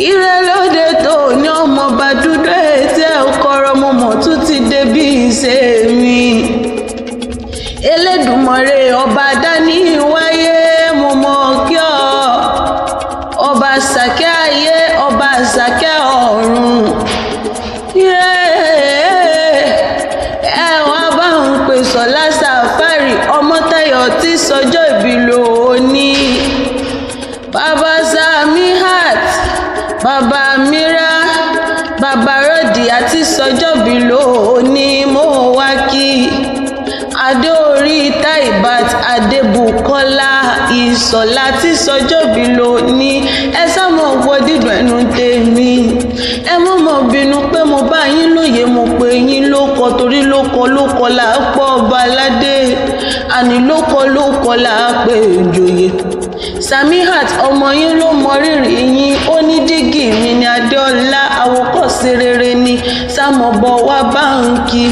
ire lóde tó ní ọmọọba dúdú ètí ọkọrọ mọmọ tún ti dé bí ìṣe mi. Elédùmarè ọba dání wáyé mo mọ̀ kí ọ ọba sàkẹ́ ayé ọba sàkẹ́ ọ̀run. Ẹ wá bá ń pè Sọlá Sàfárì Ọmọ́táyọ̀ tí sọjọ́ ìbí lónìí. Bàbá Samihat, bàbá Mira, bàbá Rọ́dì àti sọjọ́ ìbí lónìí mo wá kí. Adéorí Taibat Adébùkọ́lá Ìṣọ̀lá tí sọjọ́ ìbí lónìí. Ẹ sámọ̀ gbọ́ dídùn ẹnu tèmi. Ẹ mọ̀ mọ̀ bínú pé mo bá yín lóye mo pè yín lóko torí lóko là á pọ̀ ọba aládé. Àní lóko là á pè ìjòyè. Samihat ọmọ yín ló mọ rírì yín. Ó ní dígì mi ní Adéọlá àwòkọ́ṣe rere ni sámọ̀bọ̀ wá báǹkì.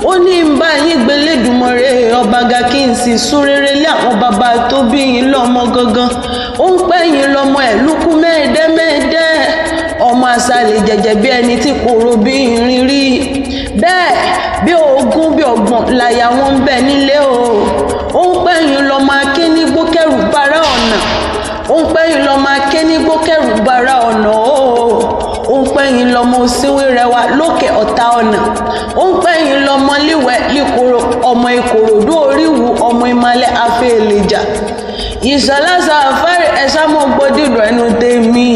Ó ní ń bá yín gbélédùmarè ọba ga kí n sì sún rere lé àwọn bàbá tó bí yín lọ́mọ gangan. Ó ń pẹ́ yín lọ́mọ ẹ̀ lúkú mẹ́ẹ̀dẹ́mẹ́ẹ̀dẹ́. Ọmọ àṣàlẹ̀ jẹ̀jẹ̀ bí ẹni tí kòrò bí irin rí. Bẹ́ẹ̀ bí ogún bí ọgbọ̀n láyà wọn ń bẹ nílé o. Ó ń pẹ́ yín lọ́mọ akénígbó kẹrù bára ọ̀nà. Ó ń pẹ́ yín lọ́mọ akénígbó kẹrù bára ọ̀nà o. Ó ń pẹ́ yín lọ́mọ òsínwé rẹwà lókè ọ̀tá ọ̀nà. Ó ń pẹ́ yín lọ́mọ líwẹ̀ líkoro ọmọ Ìkòròdú oríwu ọmọ ìmàlẹ̀ afẹ́ èlèjà. Ìṣọ̀lá Sàfárì ẹ̀ṣá mọ́ gbọ́dìdọ̀ ẹnu tèmi.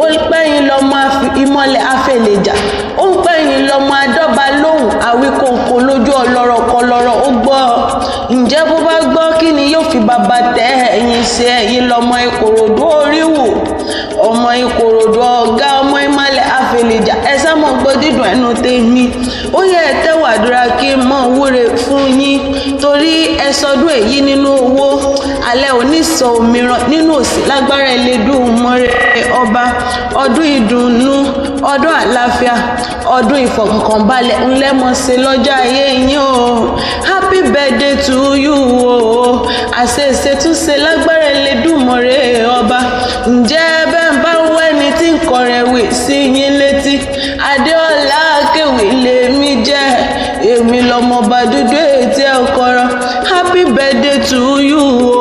Ó ń pẹ́ yín lọ́mọ ìmọ̀lẹ̀ afẹ́ èlèjà. Ó ń pẹ́ yín lọ́mọ adọ́ba lóhùn àwíkòǹkò lójú ọlọ́rọ̀ kọlọ́rọ̀ ó gbọ́. Ǹjẹ́ bó bá gbọ́ kí ni yóò fi bàbá tẹ́ ẹ̀yìn sí ẹ̀yìn lọ́mọ Ìkòròdú oríwu ọmọ Ìkòròdú ọ̀gá ọmọ ìmàlẹ̀ afẹ́ èlèjà. Ẹ̀ṣá mọ́ gbọ́dìdọ̀ ẹnu tèmi. Ó yẹ ẹ tẹ́wàdúrà kí n mọ̀ wúre fún yín torí ẹ sọdún èyí nínú owó alẹ́ òní sọ òmíràn nínú òsì lágbára Elédùmarè ọba. Ọdún ìdùnnú, ọdún àlàáfíà, ọdún ìfọ̀kànbalẹ̀ ńlẹ́ mọ̀ ṣe lọ́jọ́ ayé yín o. Happy birthday to you o. Àṣeṣe tún ṣe lágbára Elédùmarè ọba. Ǹjẹ́ bẹ́ẹ̀ bá ń wẹ́ni tí ń kọrin wì sí yín létí. Adéọlá Akéwì lèmi jẹ́. Èmi lọmọba dúdú ètí ọkọrọ. Happy birthday to you o.